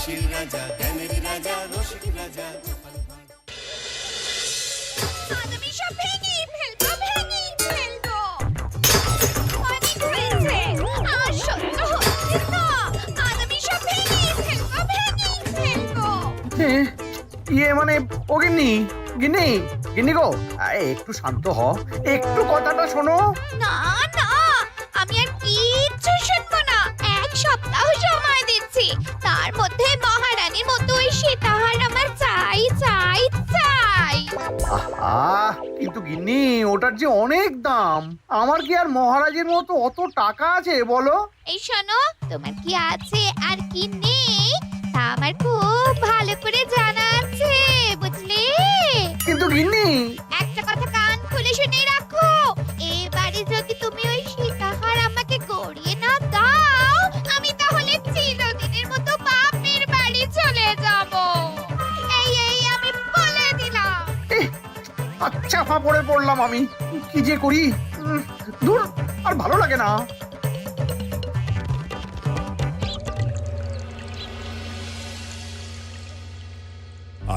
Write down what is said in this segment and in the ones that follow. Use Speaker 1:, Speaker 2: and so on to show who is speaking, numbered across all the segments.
Speaker 1: হাসির রাজা, জ্ঞানের রাজা, রসিক রাজা।
Speaker 2: আমি সব ভেঙে ফেলবো, ভেঙে ফেলবো। অনেক হয়েছে, আর সহ্য হচ্ছে না। আমি সব ভেঙে ফেলবো, ভেঙে ফেলবো।
Speaker 3: মানে ও গিন্নি, গিন্নি, গিন্নি গো, একটু শান্ত হ, একটু কথাটা শোনো।
Speaker 2: না না, আমি আর কিচ্ছু শুনবো না। এক সপ্তাহ সময় দিচ্ছি, তার মধ্যে মহারানীর মতো ওই সীতাহার আমার চাই চাই চাই।
Speaker 3: কিন্তু গিন্নি, ওটার যে অনেক দাম। আমার কি আর মহারাজের মতো অত টাকা আছে বলো?
Speaker 2: এই শোনো, তোমার কি আছে আর কি নেই তা আমার খুব ভালো করে জানা আছে, বুঝলে?
Speaker 3: কিন্তু গিন্নি,
Speaker 2: একটা কথা কান খুলে শুনে রাখো, এবারে যদি তুমি ওই সীতাহার আমাকে গড়িয়ে না দাও, আমি তাহলে চিরদিনের মতো বাপের বাড়ি চলে যাব। এই এই আমি বলে দিলাম।
Speaker 3: আচ্ছা ফাঁপড়ে পড়লাম আমি, কি যে করি। দূর, আর ভালো লাগে না।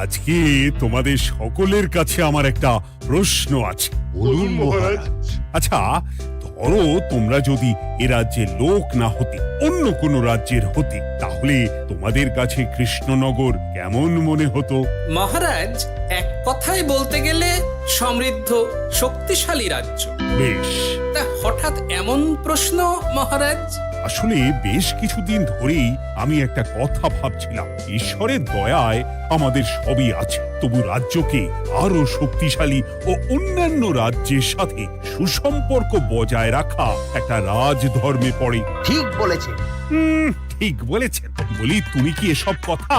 Speaker 4: আজকে তোমাদের সকলের কাছে আমার একটা প্রশ্ন আছে।
Speaker 5: বলুন মহারাজ।
Speaker 4: আচ্ছা, ধরো তোমরা যদি এ রাজ্যের লোক না হতে, অন্য কোনো রাজ্যের হতে, তাহলে তোমাদের কাছে কৃষ্ণনগর কেমন মনে হতো?
Speaker 6: মহারাজ, এক কথায় বলতে গেলে সমৃদ্ধ শক্তিশালী রাজ্য।
Speaker 4: বেশ,
Speaker 6: তা হঠাৎ এমন প্রশ্ন মহারাজ?
Speaker 4: আসলে বেশ কিছুদিন ধরেই আমি একটা কথা ভাবছিলাম। ঈশ্বরের দয়ায় আমাদের সবই আছে, তবু রাজ্যকে আরো শক্তিশালী ও অন্যান্য রাজ্যের সাথে সুসম্পর্ক বজায় রাখা একটা রাজধর্মে পড়ে।
Speaker 3: ঠিক বলেছে।
Speaker 4: ঠিক বলেছেন। বলি, তুমি কি এসব কথা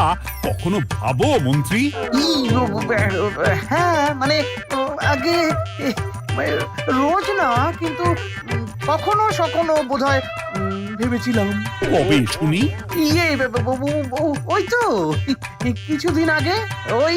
Speaker 4: কখনো ভাবো মন্ত্রী?
Speaker 3: হ্যাঁ, মানে আগে রোজ না, কিন্তু কখনো সখনো বোধহয় ভেবেছিলাম।
Speaker 4: কবে শুনি?
Speaker 3: ওই তো কিছুদিন আগে, ওই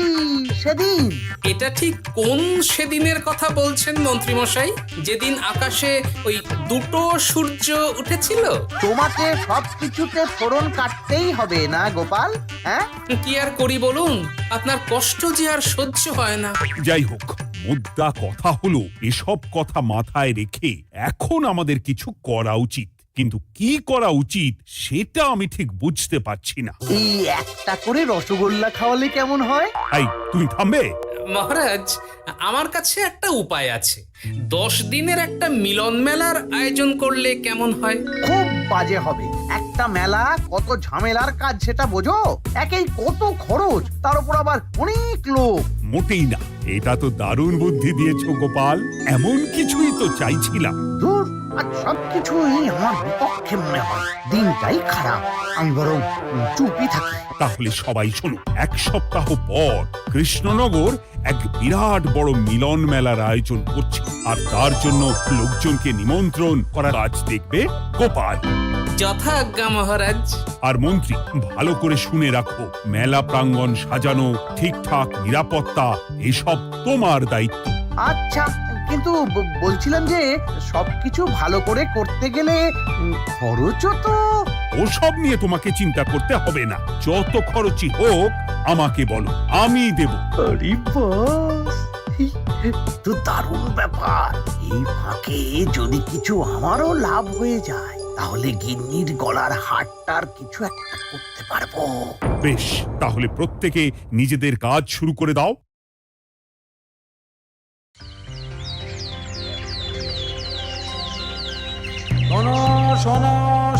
Speaker 3: সেদিন।
Speaker 6: এটা ঠিক কোন সেদিনের কথা বলছেন মন্ত্রী মশাই? যেদিন আকাশে ওই দুটো সূর্য উঠেছিল?
Speaker 3: তোমাকে সবকিছুতে ফোড়ন কাটতেই হবে না গোপাল? হ্যাঁ,
Speaker 6: কি আর করি বলুন, আপনার কষ্ট যে আর সহ্য হয় না।
Speaker 4: যাই হোক, মুদ্রা কথা হলো, এসব কথা মাথায় রেখে এখন আমাদের কিছু করা উচিত। কিন্তু কি করা উচিত সেটা আমি ঠিক বুঝতে পারছি না।
Speaker 3: এই একটা করে রসগোল্লা খাওয়ালে কেমন হয়?
Speaker 4: এই, তুমি থামবে?
Speaker 6: মহারাজ, আমার কাছে একটা উপায় আছে। 10 দিনের একটা মিলন মেলার আয়োজন করলে কেমন হয়?
Speaker 3: খুব বাজে হবে। একটা মেলা কত ঝামেলার কাজ সেটা বোঝো? একেই কত খরচ, তার উপর আবার অনেক লোক।
Speaker 4: মোটেই না, এটা তো দারুণ বুদ্ধি দিয়েছো গোপাল। এমন কিছুই তো চাইছিলাম।
Speaker 3: দূর, আর সবকিছুই আমার বিপক্ষে মনে হয়। দিনটাই খারাপ, আমি বরং চুপই থাকি।
Speaker 4: তাহলে সবাই শোনো, 1 সপ্তাহ পর কৃষ্ণনগর এক বিরাট বড় মিলন মেলার আয়োজন করছে, আর তার জন্য লোকজনকে নিমন্ত্রণ করার কাজ দেখবে গোপাল।
Speaker 6: যথাজ্ঞা মহারাজ।
Speaker 4: আর মন্ত্রী, ভালো করে শুনে রাখো, মেলা প্রাঙ্গণ সাজানো, ঠিকঠাক নিরাপত্তা, এসব তোমার দায়িত্ব।
Speaker 3: আচ্ছা, কিন্তু বলছিলাম যে সবকিছু ভালো করে করতে গেলে খরচও তো।
Speaker 4: ওসব নিয়ে তোমাকে চিন্তা করতে হবে না। যত খরচই হোক আমাকে বলো, আমি দেব।
Speaker 3: আরে বাস, তো দারুণ ব্যাপার। এই ফাঁকে যদি কিছু আমারও লাভ হয়ে যায়, তাহলে গিন্নির গলার হারটার কিছু একটা করতে পারবো।
Speaker 4: বেশ, তাহলে প্রত্যেকে নিজেদের কাজ শুরু করে দাও।
Speaker 7: শোনো শোনো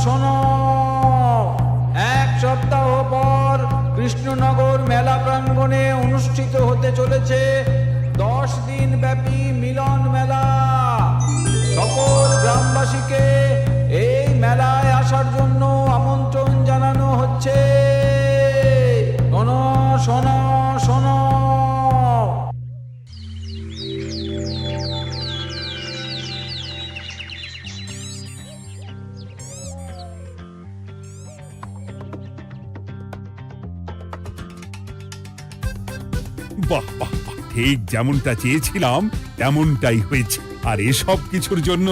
Speaker 7: শোনো, 1 সপ্তাহ পর কৃষ্ণনগর মেলা প্রাঙ্গণে অনুষ্ঠিত হতে চলেছে 10 দিন ব্যাপী মিলন মেলা। সকল গ্রামবাসীকে এই মেলায় আসার জন্য আমন্ত্রণ জানানো হচ্ছে। শোনো শোনো শোনো।
Speaker 4: বাহ বাহ বাহ, ঠিক যেমনটা চেয়েছিলাম তেমনটাই হয়েছে। আর এসব কিছুর জন্য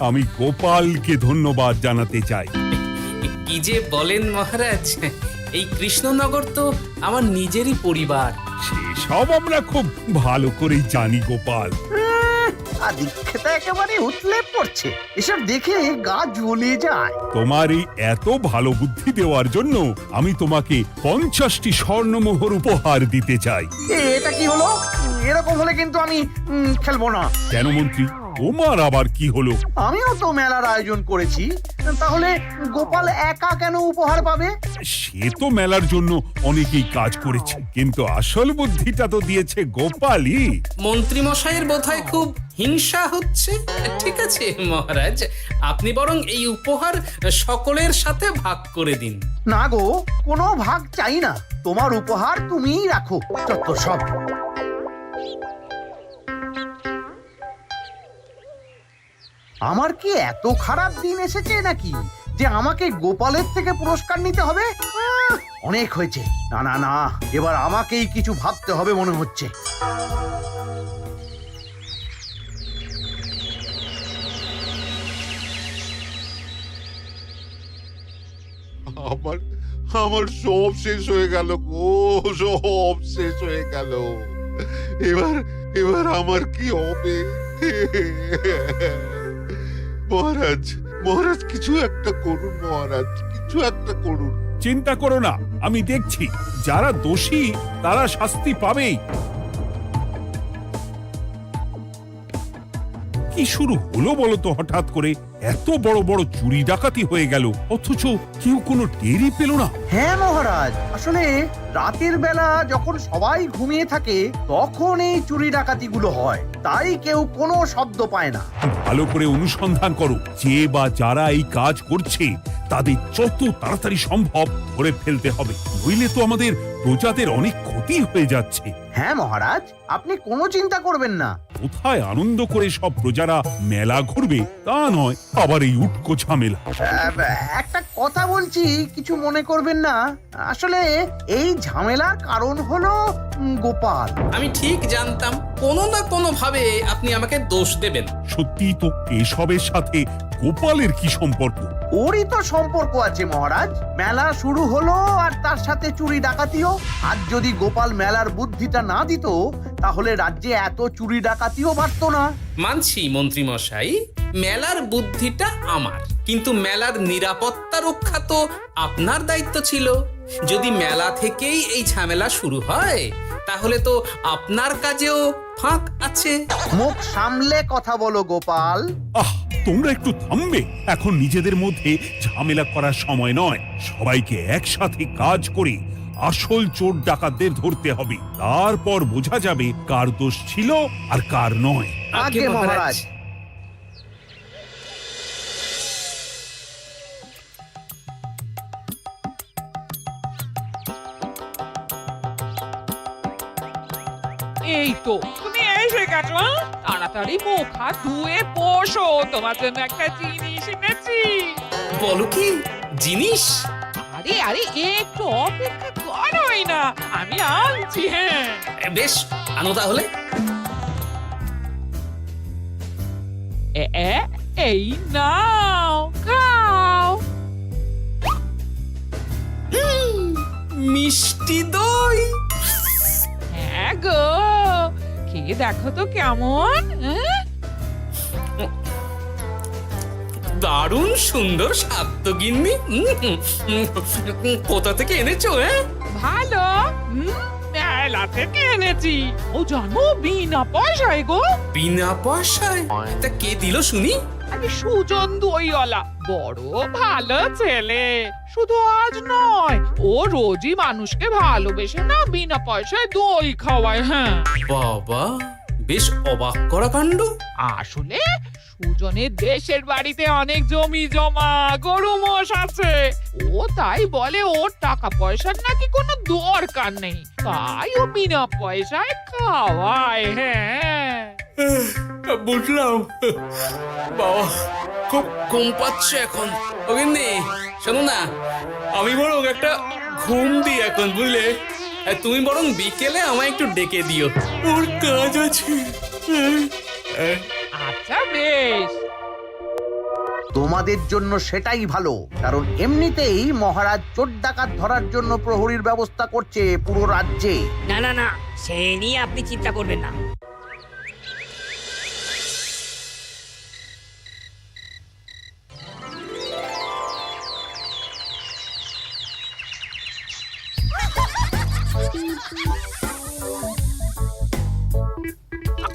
Speaker 4: আমি গোপালকে ধন্যবাদ জানাতে চাই।
Speaker 6: কি যে বলেন মহারাজ, এই কৃষ্ণনগর তো আমার নিজেরই পরিবার।
Speaker 4: সেসব আমরা খুব ভালো করেই জানি গোপাল।
Speaker 3: আদিক্ষেতা একেবারে উতলে পড়ছে, এসব দেখে গা জ্বলে যায়।
Speaker 4: তোমার এই এত ভালো বুদ্ধি দেওয়ার জন্য আমি তোমাকে 50টি স্বর্ণমোহর উপহার দিতে চাই।
Speaker 3: এটা কি হলো? এরকম হলে কিন্তু আমি খেলবো না।
Speaker 4: কেন মন্ত্রী, তোমার আবার কি হলো?
Speaker 3: আমিও তো মেলার আয়োজন করেছি, তাহলে গোপাল একা কেন উপহার পাবে?
Speaker 4: সে তো মেলার জন্য অনেকেই কাজ করেছে, কিন্তু আসল বুদ্ধিটা তো দিয়েছে গোপালই।
Speaker 6: মন্ত্রী মশাইয়ের বোধহয় খুব হিংসা হচ্ছে। ঠিক আছে মহারাজ, আপনি বরং এই উপহার সকলের সাথে ভাগ করে দিন।
Speaker 3: না গো, কোনো ভাগ চাই না, তোমার উপহার তুমিই রাখো। যত সব। আমার কি এত খারাপ দিন এসেছে নাকি যে আমাকে গোপালের থেকে পুরস্কার নিতে হবে? অনেক হয়েছে। না না না, এবার আমাকেই কিছু ভাবতে হবে মনে হচ্ছে।
Speaker 5: আমার আমার সব শেষ হয়ে গেল গো, সব শেষ হয়ে গেল। এবার এবার আমার কি হবে? মহারাজ, মহারাজ কিছু একটা করুন, মহারাজ কিছু একটা করুন।
Speaker 4: চিন্তা করো না, আমি দেখছি, যারা দোষী তারা শাস্তি পাবেই। কি শুরু হলো বলো তো হঠাৎ করে? এত বড় বড় চুরি ডাকাতি হয়ে গেল, অথচ কেউ কোনো টেরই পেল না।
Speaker 3: হ্যাঁ মহারাজ, আসলে রাতের বেলা যখন সবাই ঘুমিয়ে থাকে তখন এই চুরি ডাকাতিগুলো হয়, তাই কেউ কোনো শব্দ পায় না।
Speaker 4: ভালো করে অনুসন্ধান করো, যে বা যারা এই কাজ করছে তাদের যত তাড়াতাড়ি সম্ভব ধরে ফেলতে হবে, নইলে তো আমাদের প্রজাদের অনেক ক্ষতি হয়ে যাচ্ছে।
Speaker 3: হ্যাঁ মহারাজ, আপনি কোনো চিন্তা করবেন না।
Speaker 4: কোথায় আনন্দ করে সব প্রজারা মেলা ঘুরবে তা নয়, আবার এই উটকো ঝামেলা।
Speaker 3: একটা কথা বলছি, কিছু মনে করবেন না। আসলে এই ঝামেলার কারণ হলো গোপাল।
Speaker 6: আমি ঠিক জানতাম কোনো না কোনো ভাবে আপনি আমাকে দোষ দেবেন।
Speaker 4: সত্যি তো, এসবের সাথে গোপালের কি সম্পর্ক?
Speaker 3: ওরই তো সম্পর্ক আছে মহারাজ। মেলা শুরু হলো আর তার সাথে চুরি ডাকাতিও। আর যদি গোপাল মেলার বুদ্ধিটা না দিত তাহলে রাজ্যে এত চুরি ডাকাতিও বাড়তো না।
Speaker 6: মানছি মন্ত্রী মশাই, মেলার বুদ্ধিটা আমার, কিন্তু মেলার নিরাপত্তা রক্ষা তো আপনার দায়িত্ব ছিল। যদি মেলা থেকেই এই ঝামেলা শুরু হয় তাহলে তো আপনার কাজেও ফাঁক আছে।
Speaker 3: মুখ সামলে কথা বলো গোপাল।
Speaker 4: আহ, তোমরা একটু থামবে? এখন নিজেদের মধ্যে ঝামেলা করার সময় নয়। সবাইকে একসাথে কাজ করে আসল চোর ডাকাতদের ধরতে হবে, তারপর বোঝা যাবে কার দোষ ছিল আর কার নয়।
Speaker 3: আগে মহারাজ।
Speaker 8: এই তো তুমি এসে গেছো। তাড়াতাড়ি মুখ হাত ধুয়ে বসো, তোমার জন্য একটা জিনিস এনেছি।
Speaker 6: বলো কি জিনিস?
Speaker 8: আরে আরে একটু অপেক্ষা করোই না, আমি আনছি। হ্যাঁ
Speaker 6: বেশ, আনো তাহলে।
Speaker 8: এই নাও, খাও।
Speaker 6: মিষ্টি দই।
Speaker 8: হ্যাঁ গো, খেয়ে দেখো তো কেমন।
Speaker 6: দারুণ সুন্দর স্বাদ তো গিন্নি। কোথা থেকে এনেছো?
Speaker 8: ভালো, মেলা থেকে এনেছি। ও জানো, বিনা পয়সায় গো।
Speaker 6: বিনা পয়সায়? তা কে দিল শুনি?
Speaker 8: আরে সুজন দইওয়ালা, বড় ভালো ছেলে। শুধু আজ নয়, ও রোজই মানুষকে ভালোবেসে না বিনা পয়সায় দই খাওয়ায়। হ্যাঁ
Speaker 6: বাবা, বেশ অবাক করা কাণ্ড।
Speaker 8: আসলে সুজনের দেশের বাড়িতে অনেক জমি জমা, গরু মোষ আছে। ও তাই বলে ওর টাকা পয়সার নাকি কোনো দরকার নেই, তাই ও বিনা পয়সায় খাওয়ায়। হ্যাঁ
Speaker 6: বুঝলাম। বাবা, খুব ঘুম পাচ্ছে এখন। ও গিন্নি, শোনো না, আমি বরং একটা ঘুম দিই এখন, বুঝলে? তুমি বরং বিকেলে আমায় একটু ডেকে দিও, ওর কাজ আছে।
Speaker 8: আচ্ছা বেশ।
Speaker 3: তোমাদের জন্য সেটাই ভালো, কারণ এমনিতেই মহারাজ চোর ডাকাত ধরার জন্য প্রহরীর ব্যবস্থা করছে পুরো রাজ্যে।
Speaker 9: না না না, সে নিয়ে আপনি চিন্তা করবেন না।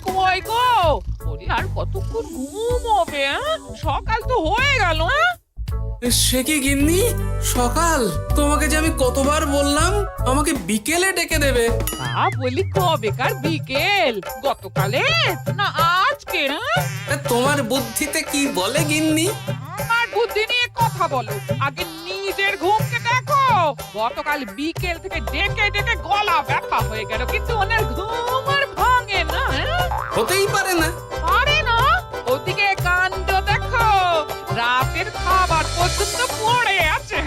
Speaker 8: কই গো, ওরে আর কতক্ষণ ঘুম হবে? সকাল তো হয়ে গেল।
Speaker 6: সে কি গিন্নি, সকাল? তোমাকে যে আমি কতবার বললাম আমাকে বিকেলে ডেকে দেবে।
Speaker 8: বলি কবেকার বিকেল? গতকালে না আজকে?
Speaker 6: তোমার বুদ্ধিতে কি বলে গিন্নি?
Speaker 8: আমার বুদ্ধি নিয়ে কথা বলো, আগে নিজের ঘুমকে দেখো। গতকাল বিকেল থেকে ডেকে ডেকে গলা ব্যথা হয়ে গেল, কিন্তু ওনার ঘুম আর ভাঙে না।
Speaker 6: হতেই পারে না।
Speaker 8: পারে না? ওদিকে কাণ্ড দেখো, রাতের খাবার পর্যন্ত পড়ে আছে।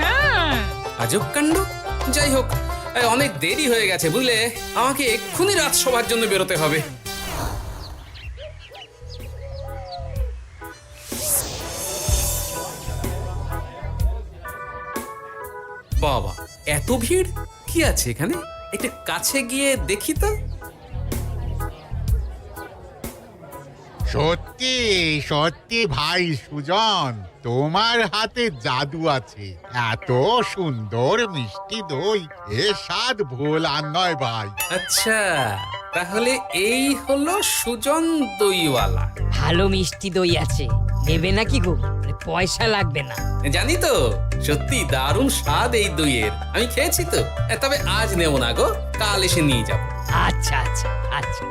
Speaker 6: আজব কাণ্ড। যাই হোক, অনেক দেরি হয়ে গেছে বুঝলে, আমাকে এক্ষুনি রাজসভার জন্য বেরোতে হবে। বাবা, এত ভিড় কি আছে এখানে? একটু কাছে গিয়ে দেখি তো।
Speaker 10: সত্যি সত্যি ভাই সুজন, তোমার হাতে জাদু আছে। এত সুন্দর মিষ্টি দই, এ স্বাদ ভোলার নয় ভাই।
Speaker 6: আচ্ছা, তাহলে এই হলো সুজন দইওয়ালা।
Speaker 9: ভালো মিষ্টি দই আছে, নেবে নাকি গো? পয়সা লাগবে না।
Speaker 6: জানি তো, সত্যি দারুণ স্বাদ এই দইয়ের। আমি খেয়েছি তো। তবে আজ নেব না গো, কাল এসে নিয়ে যাব।
Speaker 9: আচ্ছা আচ্ছা আচ্ছা।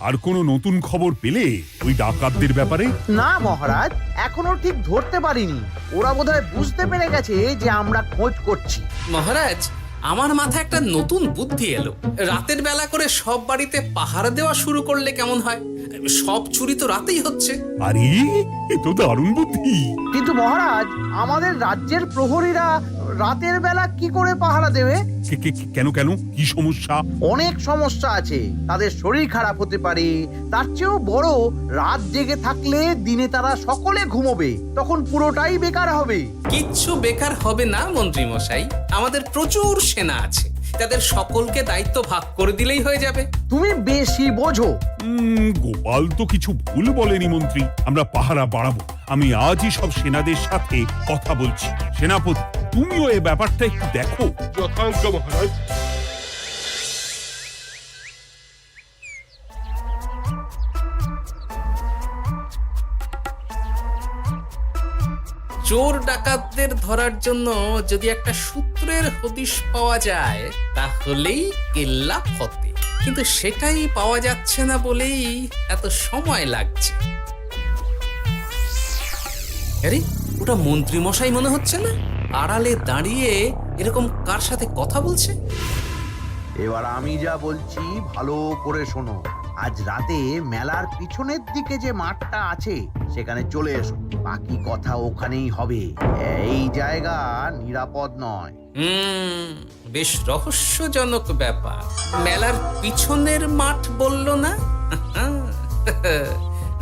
Speaker 4: আর কোনো নতুন খবর পেলে ওই ডাকাতদের ব্যাপারে?
Speaker 3: না মহারাজ, এখনো ঠিক ধরতে পারিনি। ওরা বোধহয় বুঝতে পেরে গেছে যে আমরা খোঁজ করছি।
Speaker 6: মহারাজ, আমার মাথায় একটা নতুন বুদ্ধি এলো। রাতের বেলা করে সব বাড়িতে পাহারা দেওয়া শুরু করলে কেমন হয়? সব চুরি তো রাতেই হচ্ছে।
Speaker 4: আরে, এ তো দারুণ বুদ্ধি।
Speaker 3: কিন্তু মহারাজ, আমাদের রাজ্যের প্রহরীরা রাতের বেলা কি করে পাহারা দেবে?
Speaker 4: কেন কেন, কি সমস্যা?
Speaker 3: অনেক সমস্যা আছে। তাদের শরীর খারাপ হতে পারে, তার চেয়েও বড়, রাত জেগে থাকলে দিনে তারা সকলে ঘুমোবে, তখন পুরোটাই বেকার হবে।
Speaker 6: কিচ্ছু বেকার হবে না মন্ত্রী মশাই, আমাদের প্রচুর সেনা আছে, তাদের সকলকে দায়িত্ব ভাগ করে দিলেই হয়ে যাবে।
Speaker 3: তুমি বেশি বোঝো।
Speaker 4: গোপাল তো কিছু ভুল বলেনি মন্ত্রী, আমরা পাহারা বাড়াবো। আমি আজই সব সেনাদের সাথে কথা বলছি। সেনাপতি, তুমিও এ ব্যাপারটা একটু দেখো।
Speaker 5: যথাজ্ঞা মহারাজ।
Speaker 6: চোর ডাকাতদের ধরার জন্য যদি একটা সূত্রের হদিশ পাওয়া যায় তাহলেই কেল্লা ফতে, কিন্তু সেটাই পাওয়া যাচ্ছে না বলেই এত সময় লাগছে। আরে, ওটা মন্ত্রী মশাই মনে হচ্ছে না? আড়ালে দাঁড়িয়ে এরকম কার সাথে কথা বলছে?
Speaker 3: এবার আমি যা বলছি ভালো করে শোনো। আজ রাতে মেলার পিছনের দিকে যে মাঠটা আছে সেখানে চলে এসো। বাকি কথা ওখানেই হবে। এই জায়গা নিরাপদ নয়।
Speaker 6: বেশ রহস্যজনক ব্যাপার। মেলার পিছনের মাঠ বললো না?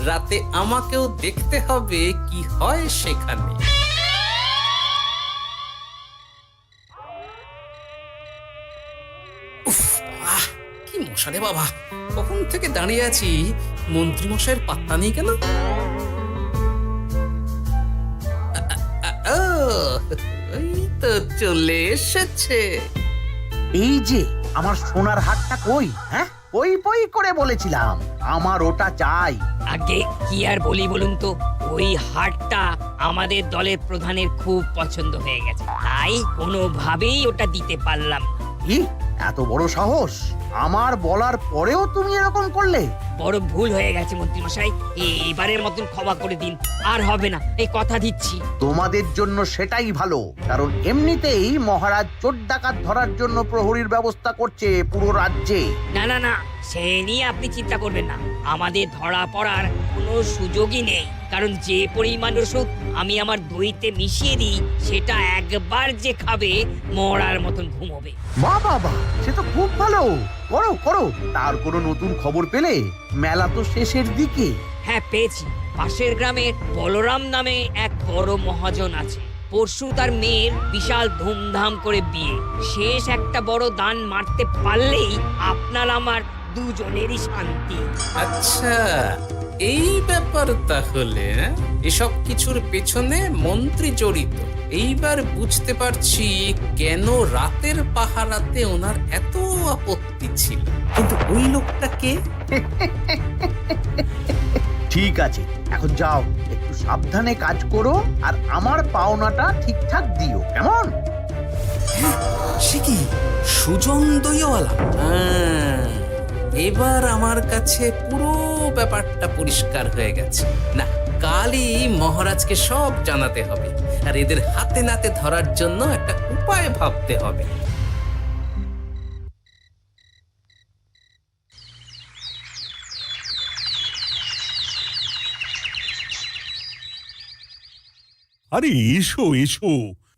Speaker 6: রাতে আমাকেও দেখতে হবে কি হয় সেখানে। উফ, কি মশা রে বাবা! কখন থেকে দাঁড়িয়ে আছি, মন্ত্রী মশাইয়ের পাত্তা নেই কেন? এই তো চলে এসেছে।
Speaker 3: এই যে আমার সোনার হাটটা কই? হ্যাঁ, পই পই করে বলেছিলাম আমার ওটা চাই।
Speaker 9: আগে কি আর বলি বলুন তো, ওই হাটটা আমাদের দলের প্রধানের খুব পছন্দ হয়ে গেছে, তাই কোনোভাবেই ওটা দিতে পারলাম।
Speaker 3: কি এত বড় সাহস! আমার বলার পরেও তুমি এরকম করলে?
Speaker 9: বড় ভুল হয়ে গেছে মন্ত্রী মশাই, এবারের মতন ক্ষমা করে দিন, আর হবে না, এই কথা দিচ্ছি।
Speaker 3: তোমাদের জন্য সেটাই ভালো, কারণ এমনিতেই মহারাজ চোর ডাকাত ধরার জন্য প্রহরীর ব্যবস্থা করছে পুরো রাজ্যে।
Speaker 9: না না না, সে নিয়ে আপনি চিন্তা করবেন না, আমাদের ধরা পড়ার কোনো সুযোগই নেই। কারণ যে পরিমাণ ওষুধ আমি আমার দইতে মিশিয়ে দিই সেটা একবার যে খাবে মরার মতন ঘুমোবে।
Speaker 3: বাহ বাহ বাহ, সে তো খুব ভালো। করো করো। তার কোনো নতুন খবর পেলে? মেলা তো শেষের দিকে।
Speaker 9: হ্যাঁ পেয়েছি। পাশের গ্রামে বলরাম নামে এক বড় মহাজন আছে। পরশু তার মেয়ের বিশাল ধুমধাম করে বিয়ে। শেষ একটা বড় দান মারতে পারলেই আপনার আমার দুজনেরই শান্তি।
Speaker 6: আচ্ছা, এই ব্যাপার তাহলে। এসব কিছুর পেছনে মন্ত্রী জড়িত। এইবার বুঝতে পারছি কেন রাতের পাহারাতে ওনার এত আপত্তি ছিল। কিন্তু ওই লোকটা কে?
Speaker 3: ঠিক আছে, এখন যাও, একটু সাবধানে কাজ করো আর আমার পাওনাটা ঠিকঠাক দিও, কেমন?
Speaker 6: সে কি সুজন দইওয়ালা? এবার আমার কাছে পুরো ব্যাপারটা পরিষ্কার হয়ে গেছে। না, কালই মহারাজকে সব জানাতে হবে, আর এদের হাতে নাতে ধরার জন্য একটা উপায় ভাবতে হবে।
Speaker 4: আরে এসো এসো,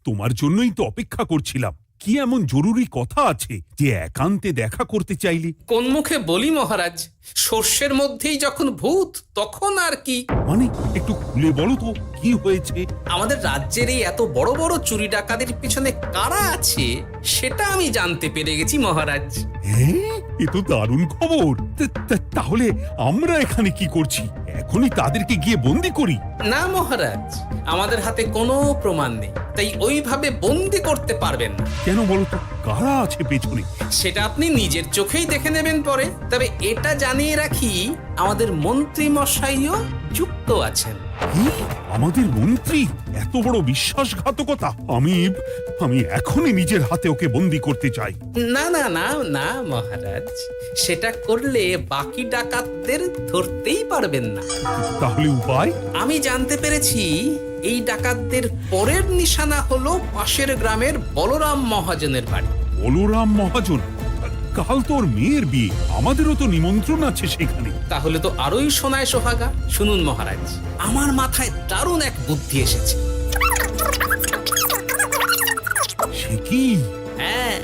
Speaker 4: তোমার জন্যই তো অপেক্ষা করছিলাম। কি এমন জরুরি কথা আছে যে একান্তে দেখা করতে চাইলে?
Speaker 6: কোন মুখে বলি মহারাজ, সর্ষের মধ্যেই যখন ভূত তখন আর কি।
Speaker 4: মানে একটু খুলে বলো তো কি হয়েছে?
Speaker 6: আমাদের রাজ্যের এই এত বড় বড় চুরি ডাকাতির পিছনে কারা আছে সেটা আমি জানতে পেরে গেছি মহারাজ।
Speaker 4: হ্যাঁ, এ তো দারুণ খবর। তাহলে আমরা এখানে কি করছি? এখনই তাদেরকে গিয়ে বন্দি করি?
Speaker 6: না মহারাজ, আমাদের হাতে কোনো প্রমাণ নেই, তাই ওইভাবে বন্দি করতে পারবেন না।
Speaker 4: কেন বলো তো, কারা আছে পেছনে?
Speaker 6: সেটা আপনি নিজের চোখেই দেখে নেবেন পরে। তবে এটা জানিয়ে রাখি, আমাদের মন্ত্রী মশাইও যুক্ত আছেন।
Speaker 4: কি? আমাদের মন্ত্রী? এত বড় বিশ্বাসঘাতকতা! আমি এখনই নিজের হাতে ওকে বন্দি করতে চাই।
Speaker 6: না না না না মহারাজ, সেটা করলে বাকি ডাকাতদের ধরতেই পারবেন না।
Speaker 4: তাহলে উপায়?
Speaker 6: আমি জানতে পেরেছি এই ডাকাতদের পরের নিশানা হলো পাশের গ্রামের বলরাম মহাজনের বাড়ি।
Speaker 4: বলরাম মহাজন? কাল তোর মেয়ের বিয়ে, আমাদেরও তো নিমন্ত্রণ আছে সেখানে।
Speaker 6: তাহলে তো আরোই সোনায় সোহাগা। শুনুন মহারাজ, আমার মাথায় দারুণ এক বুদ্ধি এসেছে।
Speaker 4: সে কি?
Speaker 6: হ্যাঁ,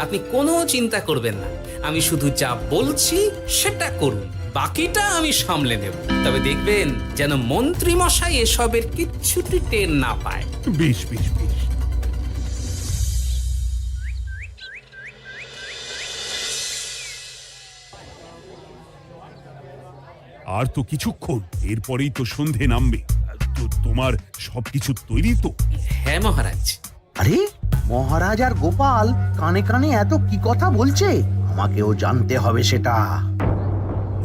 Speaker 6: আপনি কোনো চিন্তা করবেন না, আমি শুধু যা বলছি সেটা করুন, বাকিটা আমি সামলে নেব। তবে দেখবেন যেন মন্ত্রী মশাই এসবের কিচ্ছুটি টের না পায়।
Speaker 4: বেশ বেশ বেশ। আর তো কিছুক্ষণ, এরপরেই তো সন্ধে নামবে। তোমার সবকিছু তৈরি তো?
Speaker 6: হ্যাঁ মহারাজ।
Speaker 3: আরে, মহারাজ আর গোপাল কানে কানে এত কি কথা বলছে? আমাকেও জানতে হবে সেটা।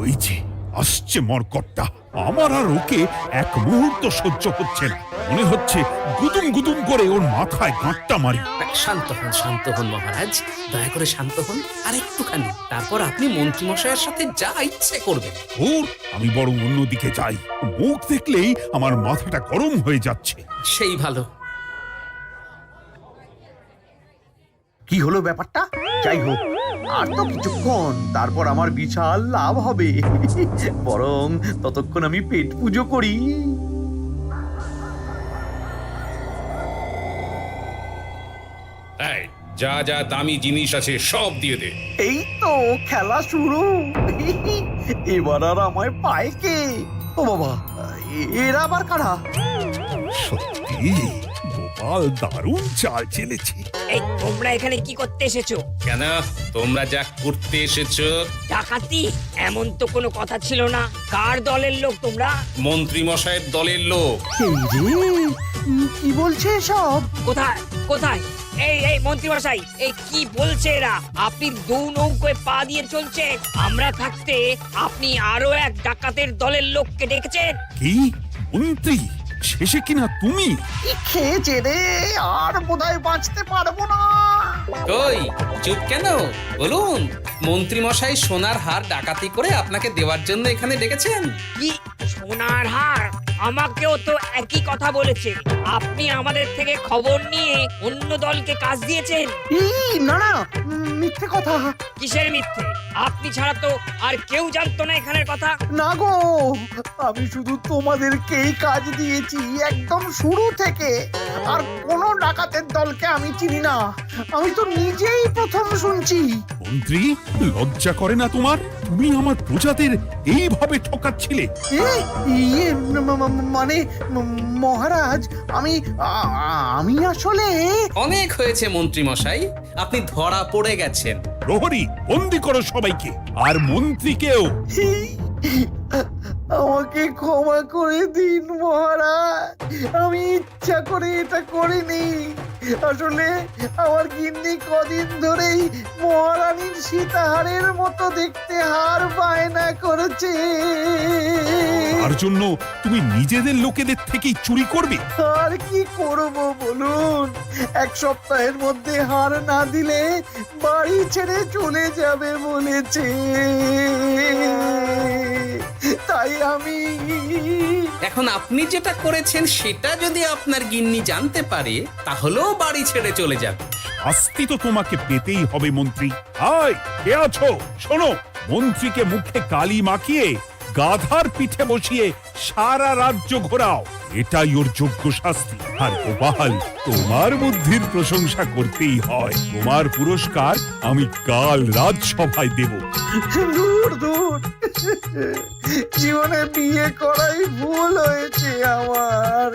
Speaker 4: ওই যে আসছে মরকটটা, আমার আর ওকে এক মুহূর্ত সহ্য হচ্ছে না। মনে হচ্ছে গুদুম গুদুম করে ওর মাথায় গাঁটটা মারি।
Speaker 6: শান্ত হন মহারাজ, দয়া করে শান্ত হন আর একটুখানি। তারপর আপনি মন্ত্রী মশাইয়ের সাথে যা ইচ্ছে করবেন।
Speaker 4: ওর আমি বরং অন্যদিকে যাই। মুখ দেখলেই আমার মাথাটা গরম হয়ে যাচ্ছে।
Speaker 6: সেই ভালো।
Speaker 3: কি হলো ব্যাপারটা? যাই হোক, আর তো কিছুক্ষণ, তারপর আমার বিশাল লাভ হবে। বরং ততক্ষণ আমি পেট পুজো করি।
Speaker 11: যা যা দামি জিনিস আছে সব দিয়ে দে।
Speaker 3: এই তো খেলা শুরু। এবার আর আমায় পায় কে? ও বাবা, এরা আবার কারা?
Speaker 4: সত্যি গোপাল দারুণ চাল চেলেছে।
Speaker 9: এই তোমরা এখানে কি করতে এসেছো?
Speaker 6: কেন, তোমরা যা করতে এসেছো?
Speaker 9: ডাকাতি? এমন তো কোনো কথা ছিল না। কার দলের লোক তোমরা?
Speaker 6: মন্ত্রী মশাইয়ের দলের লোক।
Speaker 3: এই রে, কি বলছে সব?
Speaker 9: কোথায় কোথায়? এই মন্ত্রী মশাই, এই কি বলছে এরা? আপনি দু নৌকোয় পা দিয়ে চলছে, আমরা থাকতে আপনি আরো এক ডাকাতের দলের লোককে ডেকেছেন।
Speaker 4: কি মন্ত্রী? শেষে কিনা তুমি?
Speaker 3: কি খেয়েছে রে, আর বোধহয় বাঁচতে পারবো না।
Speaker 6: কই, চুপ কেন? বলুন, মন্ত্রী মশাই সোনার হার ডাকাতি করে আপনাকে দেওয়ার জন্য এখানে ডেকেছেন।
Speaker 9: কি সোনার হার? আমাকেও তো একই কথা বলেছে। আপনি আমাদের থেকে খবর নিয়ে অন্য দলকে কাজ দিয়েছেন।
Speaker 3: এই না না, মিথ্যে কথা।
Speaker 9: কিসের মিথ্যে? আপনি ছাড়া তো আর কেউ জানতো না এখানের কথা।
Speaker 3: না গো, আমি শুধু তোমাদেরকেই কাজ দিয়েছি একদম শুরু থেকে। আর কোনো ডাকাতের দলকে আমি চিনি না, আমি তো নিজেই প্রথম শুনছি।
Speaker 4: মন্ত্রী, লজ্জা করে না তোমার? তুমি আমার প্রজাদের এইভাবে ঠকাচ্ছিলে।
Speaker 3: ইয়ে মানে মহারাজ, আমি আসলে
Speaker 6: অনেক হয়েছে মন্ত্রী মশাই, আপনি ধরা পড়ে গেছেন।
Speaker 4: প্রহরী, বন্দি করো সবাইকে, আর মন্ত্রীকেও।
Speaker 3: আমাকে ক্ষমা করে দিন মহারাজ, আমি ইচ্ছা করে এটা করিনি। আসলে আমার গিন্নি কদিন ধরেই মহারানীর সীতাহারের মতো দেখতে হার বায়না করেছে।
Speaker 4: তার জন্য তুমি নিজেদের লোকেদের থেকেই চুরি করবে?
Speaker 3: আর কি করব বলুন, এক সপ্তাহের মধ্যে হার না দিলে বাড়ি ছেড়ে চলে যাবে বলেছে। তাই আমি
Speaker 6: এখন আপনি যেটা করেছেন সেটা যদি আপনার গিন্নি জানতে পারে তাহলেও বাড়ি ছেড়ে চলে যাবে।
Speaker 4: শাস্তি তো তোমাকে পেতেই হবে মন্ত্রী। আয়, কে আছো? শোনো, মন্ত্রীকে মুখে কালি মাখিয়ে গাধার পিঠে বসিয়ে সারা রাজ্য ঘোরাও, এটাই ওর যোগ্য শাস্তি। আর গোপাল, তোমার বুদ্ধির প্রশংসা করতেই হয়। তোমার পুরস্কার আমি কাল রাজসভায় দেব।
Speaker 3: দূর দূর, জীবনে বিয়ে করাই ভুল হয়েছে আমার।